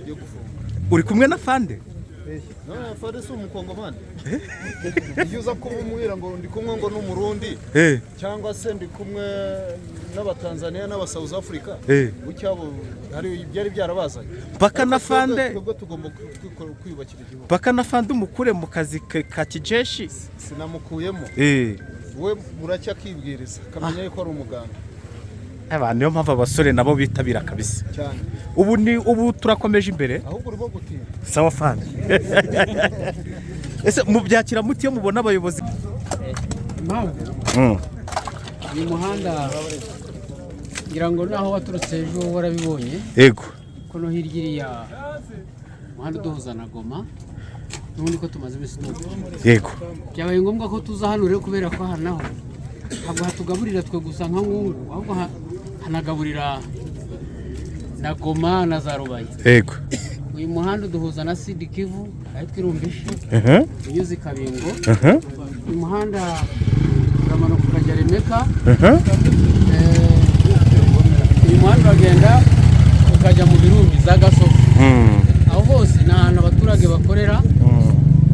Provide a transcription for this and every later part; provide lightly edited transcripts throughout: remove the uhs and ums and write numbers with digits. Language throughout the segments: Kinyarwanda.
tugiye gufunga. uri kumwe na Fande? No, Fande si umukongomani. Iyo uza kuba umuhira ngo ndi kumwe ngo n'umurundi cyangwa se ndi kumwe n'abatanzania n'aba South Africa. Ucyabo hari byari byarabazanye. Baka na Fande ubwo tugomba kwiyubakira igihugu. Baka na Fande umukure mu kazi ka kijeshi. Sinamukuyemo. We buracya kibwiriza kamenya yuko ari umuganda. Niyo mpamvu abasore nabo bitabira kabisa cyane. Ubu turakomeje imbere. Ahubwo urimo gutinda. Sawa Fande. Ese mubyakira muti yo mubona abayobozi? Impamvu ni muhanda ngira ngo naho waturutse ejo warabibonye. Yego. Kono hirya muhanda duhuza na Goma. Nubundi ko tumaze iminsi tuvuga. Yego. Byabaye ngombwa ko tuza hano rero kubera ko hanaho ntabwo hatugaburira twe gusa nka ngungu, ahubwo hanagaburira na Goma na za Rubaye. Yego. Uyu muhanda duhuza na Sud Kivu ahitwa Irumbishi. Unyuze Kabingo. Uyu muhanda uramanuka ukajya Remeka. Uyu muhanda uragenda ukajya mu Birumbi za Gasopo. Aho hose ni ahantu abaturage bakorera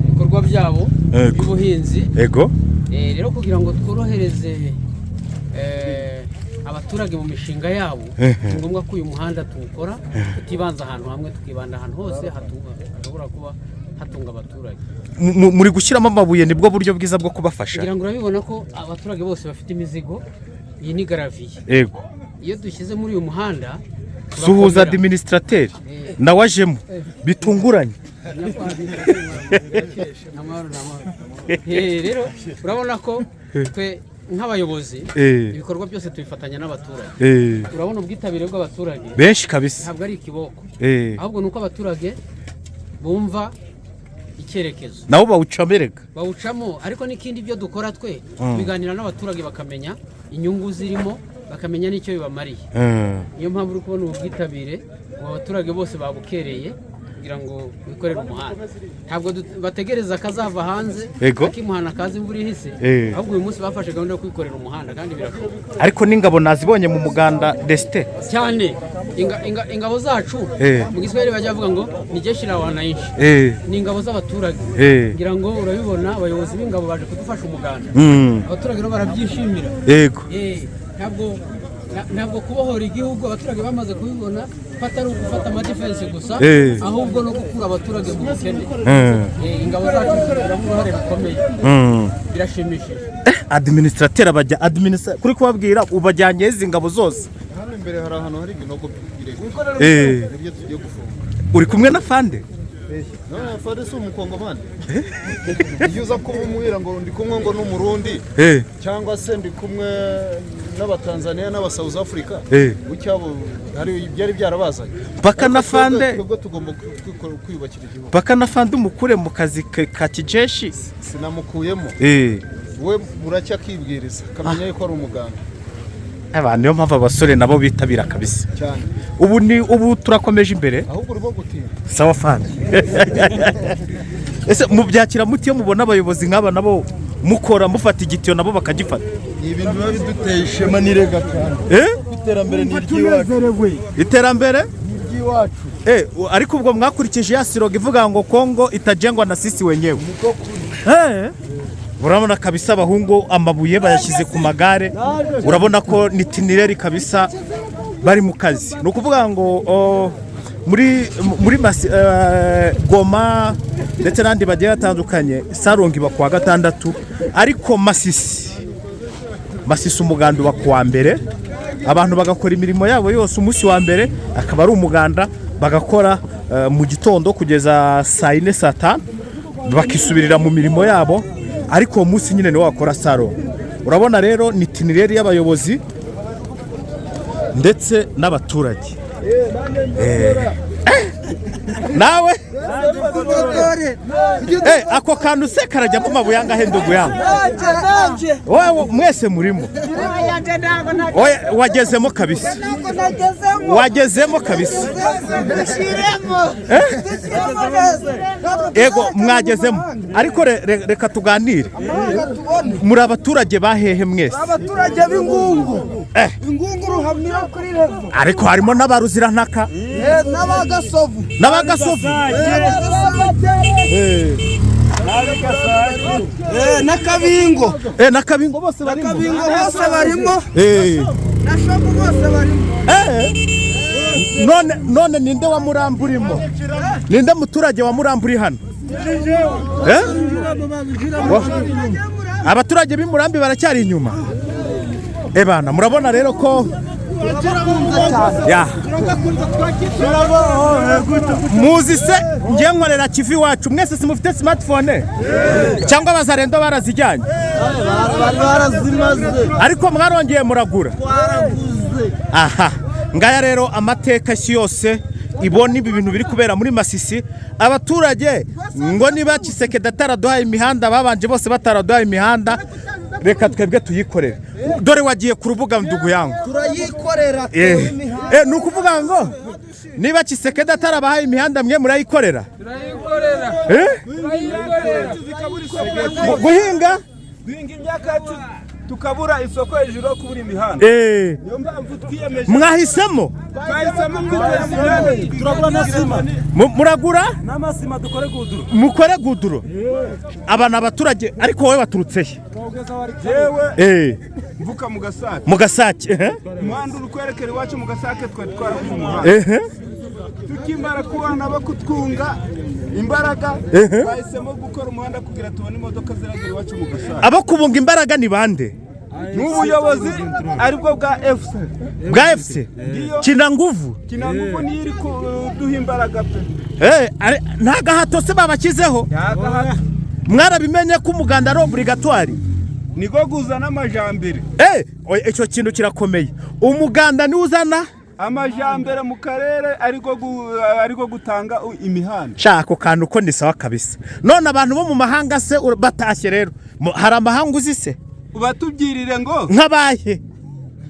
ibikorwa byabo by'ubuhinzi. Yego. Rero kugira ngo tworohereze abaturage mu mishinga yabo, ni ngombwa ko uyu muhanda tuwukora tutibanza ahantu hamwe, tukibanda ahantu hose hashobora kuba hatunga abaturage. Muri gushyiramo amabuye nibwo buryo bwiza bwo kubafasha? Kugira ngo urabibona ko abaturage bose bafite imizigo, iyi ni garaviye. Yego. Iyo dushyize muri uyu muhanda suhuza administrateur nawe ajemo bitunguranye. Rero urabona ko twe nk'abayobozi ibikorwa byose tubifatanya n'abaturage. Urabona ubwitabire bw'abaturage benshi kabisa, ntabwo ari ikiboko, ahubwo nuko abaturage bumva icyerekezo nabo bawucamo. Ariko n'ikindi byo dukora twe biganira n'abaturage bakamenya inyungu zirimo, bakamenya n'icyo bibamariye. Niyo mpamvu uri kubona ubu bwitabire abaturage bose babukereye kugira ngo bikorere umuhanda. Ntabwo bategereza kazava hanze akimuhana kazi imvura ihise, ahubwo uyu munsi bafashe gahunda yo kwikorera umuhanda kandi birashoboka. Ariko n'ingabo nazibonye mu muganda Destin cyane. Ingabo zacu mu Giswahili bajya bavuga ngo ni jeshi la wananchi, ni ingabo z'abaturage. Ngira ngo urabibona abayobozi b'ingabo baje kudufasha umuganda, abaturage rero barabyishimira. Yego. Ntabwo kubohora igihugu abaturage bamaze kubibona ko atari ugufata amadefense gusa, ahubwo no gukura abaturage mu bukene. Ingabo zacu zigira uruhare rukomeye, birashimishije. Administrateur kuri kubabwira ubajyanye izi ngabo zose. Hano imbere hari ahantu hari ibinogo birebire. Nibyo tugiye gufunga. Uri kumwe na Fande? No, Fande si umukongomani. Iyo uza kuba umuhira ngo ndi kumwe ngo n'umurundi cyangwa se ndi kumwe n'abatanzania n'aba South Africa. Ucyabo hari byari byarabazanye. Baka na Fande ubwo tugomba kwiyubakira igihugu. Baka na Fande umukure mu kazi ka kijeshi. Sinamukuyemo. We buracya kibwiriza kamenya yuko ari umuganda. Niyo mpamvu abasore nabo bitabira kabisa cyane. Ubu turakomeje imbere. Ahubwo urimo gutinda. Sawa Fande. Ese mubyakira muti yo mubona abayobozi nk'aba nabo mukora mufata igitiyo nabo bakagifata? Ni ibintu biba biduteye ishema n'irega cyane. Iterambere ni iry'iwacu. Iterambere ni iry'iwacu. Ariko ubwo mwakurikije ya siroga ivuga ngo Kongo itajengwa na sisi wenyewe. Urabona kabisa abahungu amabuye bayashyize ku magare, urabona ko ni itinereri kabisa bari mu kazi. Ni ukuvuga ngo muri Goma ndetse n'andi bagiye batandukanye Sarongi bakwa gatandatu, ariko Masisi umuganda wa kuwa mbere, abantu bagakora imirimo yabo yose umunsi wa mbere akaba ari umuganda, bagakora mu gitondo kugeza saa 4 saa 5 bakisubirira mu mirimo yabo, ariko uwo munsi nyine niwo wakora Sarongi. Urabona rero ni itinereri y'abayobozi ndetse n'abaturage. Nawe ako kantu se karajyamo amabuye angahe ndugu yangu? Wowe mwese murimo? Wagezemo kabisa. Wagezemo kabisa. Ego mwagezemo, ariko reka tuganire. muri abaturage bahehe mwese? Abaturage b'Ingungu. Ingungu ruhamira kuri revo. Ariko harimo n'abaruzirantaka N'abagasovu. N'Akabingo. N'Akabingo bose barimo. Akabingo bose barimo. Na Shobu bose barimo. None ninde wa Murambi urimo? Ninde muturage wa Murambi uri hano? Abaturage b'i Murambi baracyari inyuma. Bana murabona rero ko muzi se ngiye nkorera kivi wacu mwese simufite smartphone cyangwa bazarendo barazijyanye ariko mwarongeye muragura. Aha ngaya rero amateka si yose ibona ibi bintu biri kubera muri Masisi. Abaturage ngo niba Kisekedi ataraduhaye imihanda babanje bose bataraduhaye imihanda, reka twebwe tuyikorere. Dore wagiye ku rubuga ndugu yangu turayikorera ni ukuvuga ngo niba Kisekedi atarabahaye imihanda mwe murayikorera. Guhinga imyaka yacu tukabura isoko hejuru yo kubura imihanda. Niyo mpamvu twiyemeje. Mwahisemo turagura na sima. Muragura n'amasima mukore guduro. Abana abaturage ariko wowe waturutse he? Jewe mvuka mu Gasake. Umuhanda uri kwerekera iwacu mu Gasake twari twaravuye umuhanda. Tukimara kubana bakutwunga imbaraga bahisemo gukora umuhanda kugira tubone imodoka ziragera iwacu mu Gasake. Abo kubunga imbaraga ni bande? N'ubuyobozi aribwo bwa FC. Bwa FC kina nguvu ni iri kuduha imbaraga pe. Nta gahato se babakizeho? Mwarabimenye ko umuganda ari obligatoire? Niko guzana amajambere. Icyo kintu kirakomeye. Umuganda ni uzana amajambere mu karere ariko gutanga imihanda. Shako kantu ko ni sawa kabisa. None abantu bo mu mahanga se batashye rero hari amahanga uzise? Ubatubyirire ngo nk'abahe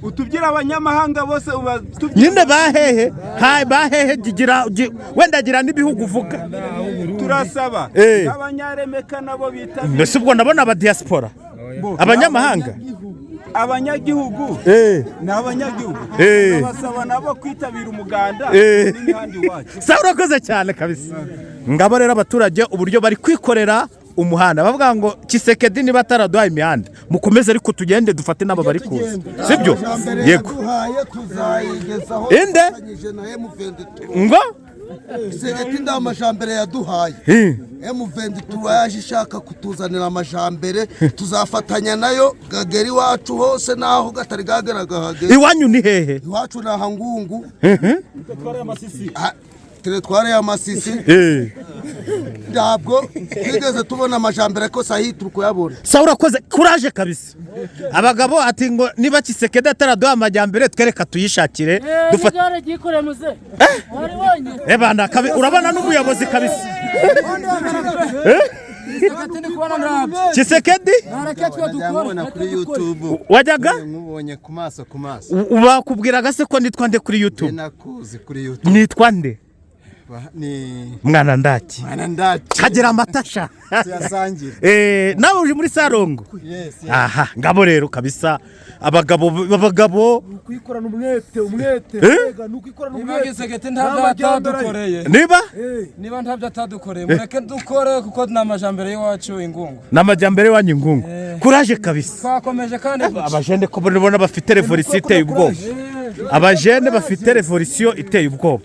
utubyira abanyamahanga bose nyine bahehe bahehe wenda gira n'ibihugu uvuga. Turasaba abanyaremeka nabo bita mbese ubwo nabona aba diaspora abanyamahanga abanyagihugu n'abanyagihugu basaba nabo kwitabira umuganda n'imihanda iwacu. Sawa urakoze cyane kabisa. Ngabo rero abaturage uburyo bari kwikorera umuhanda bavuga ngo Kisekedi niba ataraduhaye imihanda mukomeze ariko tugende dufate nabo bari kuza sibyo? Yego inde ngo Kisekedi nda amajambere yaduhaye M23 yaje ishaka kutuzanira amajambere tuzafatanya nayo gageri wacu hose naho gatari gageraga hagera. Iwanyu ni hehe? Iwacu na Hangungu Teritwari ya Masisi. Ndabwo twigeze tubona amajambere ko sahi turi kuyabona. Sawa urakoze courage kabisa. Abagabo ati ngo niba Kisekedi ataraduha amajambere twereka tuyishakire dufate gikore muze wari wonye bana urabona n'ubuyobozi kabisa. Kisekedi narakatwa kuri YouTube wajyaga nkubonye ku maso ubakubwiraga se ko nitwa nde kuri YouTube? Nakuzi kuri YouTube. Nitwa nde? Ni mwana ndaki kagira amatasha tuyasangira. nawe uje muri Sarongo? Yes. Aha ngabo rero kabisa abagabo kwikorana umwete nukwikorana umwete. Kisekedi ntabyo atadukoreye niba ntabyo atadukoreye mureke dukore kuko n'amajambere yacu Ingungu n'amajambere wanyu Ingungu. Courage kabisa. Twakomeje kandi abajene ko bona bafite revolution iteye ubwoba. Abajene bafite revolution iteye ubwoba.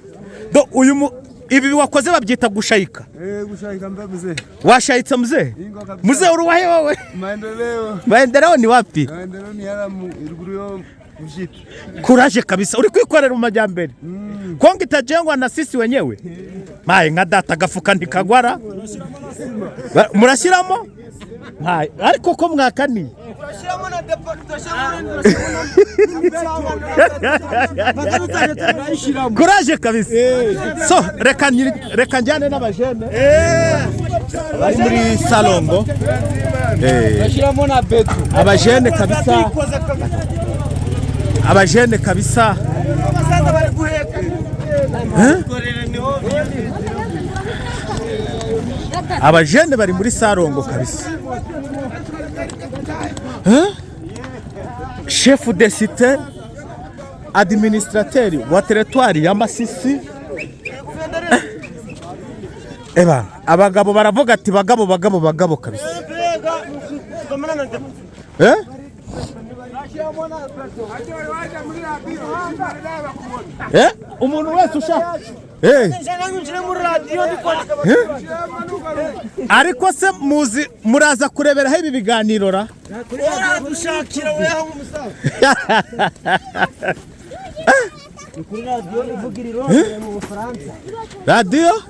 Do uyu ibi wakoze babyita gushayika. Gushayika mbabuze. Washayitse mzee? Mzee uruwahe wewe? Maendeleo ni wapi? Maendeleo ni hara ruguru yo mjiti. Courage kabisa. Uri kwikorera umajambere. Kongo itajengwa na sisi wenyewe. Maye nka data gafuka ntikagwara. Murashiramo? Maye ariko ko mwakani. Murashiramo na Courage kabisa. So reka njyane n'abajene bari muri Salongo. Murashiramo na betu abajene kabisa. Abajene kabisa. Abajene bari muri Salongo kabisa. chef de cité administrateur wa territoire ya Masisi. Eba abagabo baravuga ati bagabo kabisa. Umuntu wese ushaka ariko se muzi muraza kureberaho ibi biganiro ra radiyo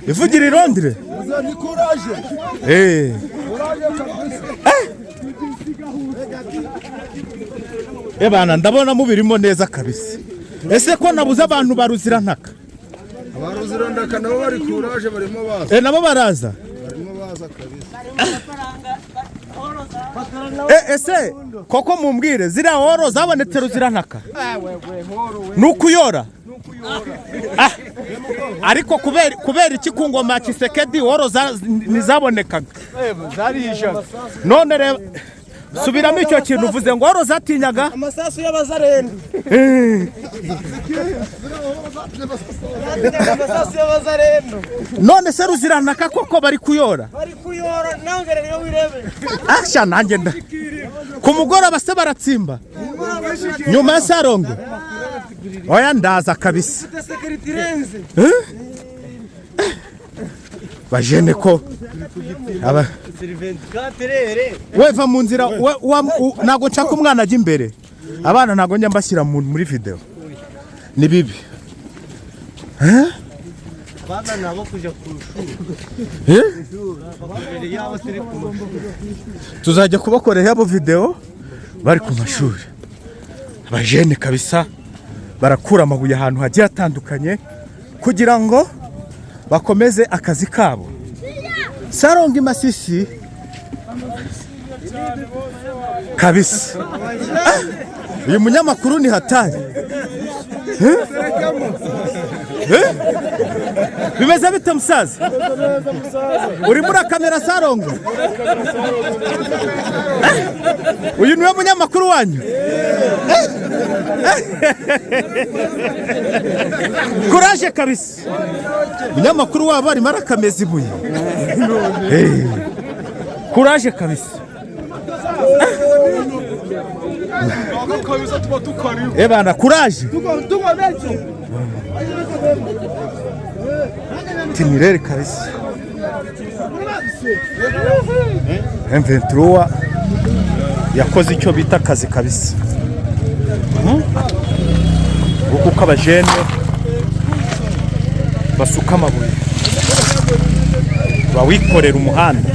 ivugira i Londres. Ebana ndabona mubirimo neza kabisa. Ese ko nabuze abantu baruzirantaka? Abaruzirantaka nabo bari courage barimo baza. Nabo baraza. Barimo baza kabisa. Ese koko mumbwire zira horo zabonetse ruzirantaka? Nukuyora. Ariko kubera iki ku ngoma Kisekedi horo nizabonekaga? Zarishaga. None reba subiramo icyo kintu uvuze ngo horo zatinyaga amasasu y'abazarendo. None se ruzirantaka koko bari kuyora? Bari kuyora nangere rero wirebe. Asha nanjye nda ku mugoroba se baratsimba nyuma ya Sarongo. Oya ndaza kabisa. Bajene ko aba weva mu nzira nago nshaka umwana ajya imbere. Abana nago njya mbashyira muri video ni bibi. Bana nabo kuja kurushura. Tuzajya kubakorera abo video bari ku mashuri. Abajene kabisa barakura amabuye ahantu hagiye atandukanye kugira ngo bakomeze akazi kabo. Sarongo Masisi kabisa. Uyu munyamakuru ni hatari. Bimeze bite musaza? Uri muri kamera Sarongo? Uyu niwe munyamakuru wanyu? Courage kabisa. Munyamakuru wabo ari marakameza ibuye. Courage kabisa. Bana courage. Tinirere kabisa. M23 yakoze icyo bita akazi kabisa. Kuko abajene basuka amabuye bawikorera umuhanda.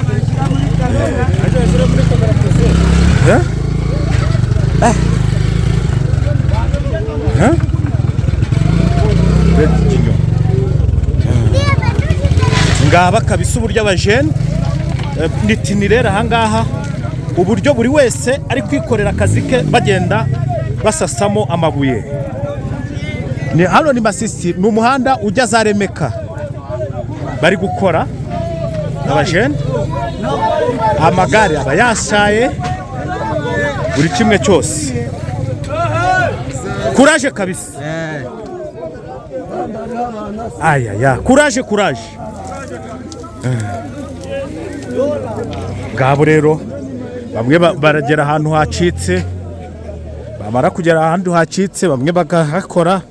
Ngaba kabisa uburyo abajene nitinirera ahangaha uburyo buri wese ari kwikorera akazi ke bagenda basasamo amabuye. Ni hano ni Masisi ni umuhanda ujya za Remeka bari gukora abajene amagare aba yashaye buri kimwe cyose. Courage kabisa. Aya courage. Ngabo rero bamwe baragera ahantu hacitse, bamara kugera ahantu hacitse bamwe bagakora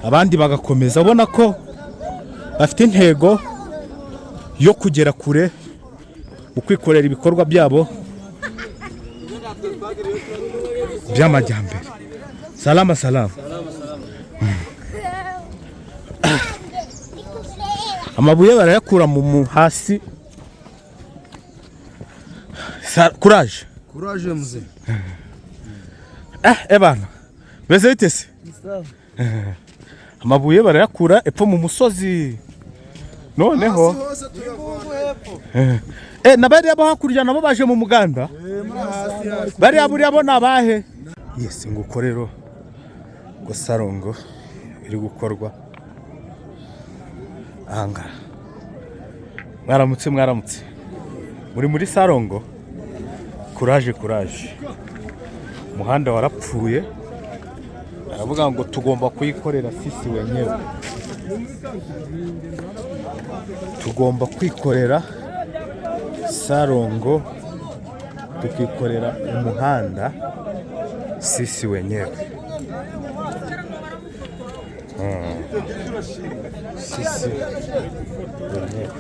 abandi bagakomeza. Ubona ko bafite intego yo kugera kure ukwikorera ibikorwa byabo by'amajyambere. Salama. Amabuye barayakura mu hasi. Courage mzee. Ebana beze bitese. Amabuye barayakura epfo mu musozi. Noneho nabari abo hakurya nabo baje mu muganda. Bari aburi abo nabahe. Yes nguko rero ngo Sarongo iri gukorwa anga. Mwaramutse muri Sarongo. kuraje umuhanda warapfuye, aravuga ngo tugomba kuyikorera sisi wenyewe, tugomba kwikorera Sarongo, tukikorera umuhanda sisi wenyewe. Sisi wenyewe.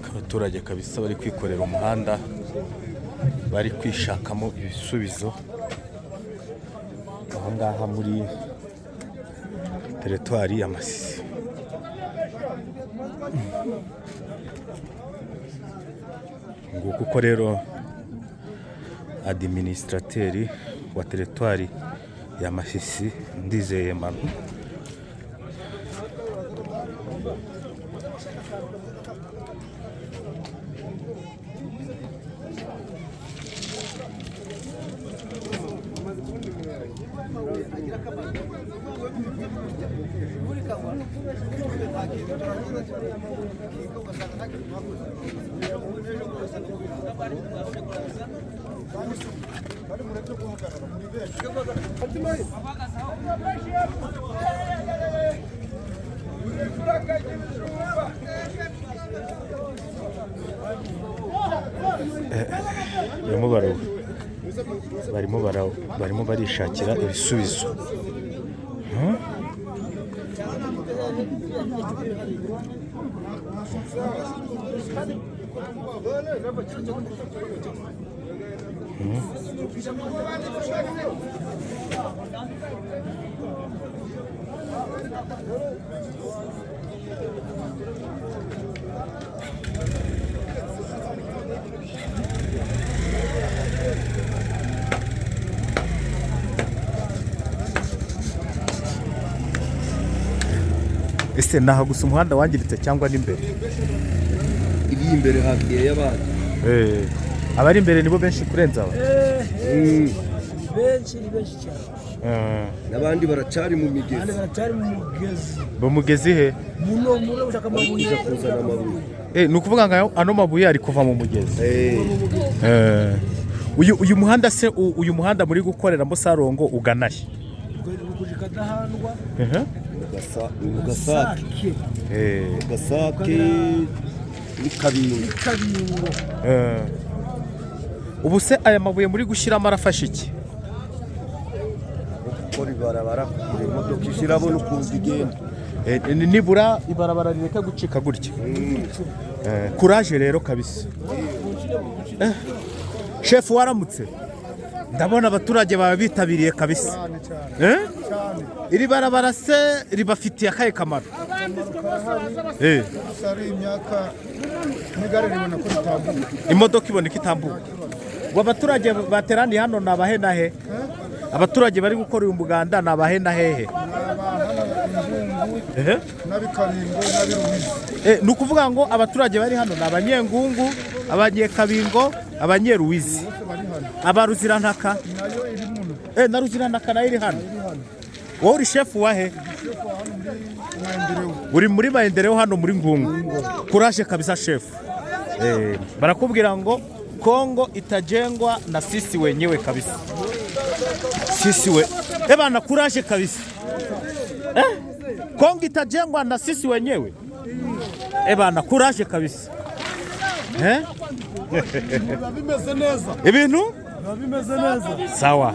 Abaturage kabisa bari kwikorera umuhanda, bari kwishakamo ibisubizo aha ngaha muri teritwari ya Masisi. Nguko uko rero administrateri wa teritwari ya Masisi Ndizeye Manu barimo barishakira ibisubizo. Ese naha gusa umuhanda wangiritse cyangwa n'imbere? Iri imbere hagiye y'abandi. Abari imbere nibo benshi kurenza aba. Benshi cyane. N'abandi baracari mu migezi. Bo mugezi he? Muno ushaka amabuye. Kuzana amabuye. Ni ukuvuga ngo ano mabuye ari kuva mu mugezi. Uyu muhanda se, uyu muhanda muri gukoreramo Sarongo uganahe? Kujikadahandwa. Gasake. Gasake ni Kabingo. Ubu se aya mabuye muri gushyiramo arafasha iki? Gukora ibarabara kugira imodoka ishirabona ukuntu igenda. Nibura ibarabara rireka gucika gutya. Kuraje rero kabisa. Chef waramutse, ndabona abaturage baba bitabiriye kabisa. Iri barabara se ribafitiye akahe kamaro? Sari imyaka n'igare ribona ko ritambuka, imodoka iboneka itambuka. Abaturage bateraniye hano ni abahe na he? Abaturage bari gukora uyu muganda ni abahe na hehe? n'abikabingo n'abiruwizi. Ni ukuvuga ngo abaturage bari hano ni abanyengungu, abanyekabingo, abanyeruwizi, abaruzirantaka Nayo iri muno. na ruzirantaka nayo iri hano. Wowe uri chef wahe? Uri muri maendeleo hano muri Ngungu. Kuraje kabisa chef. Barakubwira ngo Kongo itajengwa na sisi wenyewe kabisa. Sisi we. Bana kuraje kabisa. Kongo itajengwa na sisi wenyewe. Bana kuraje kabisa. Bimeze neza. Ibintu? Bimeze neza. Sawa.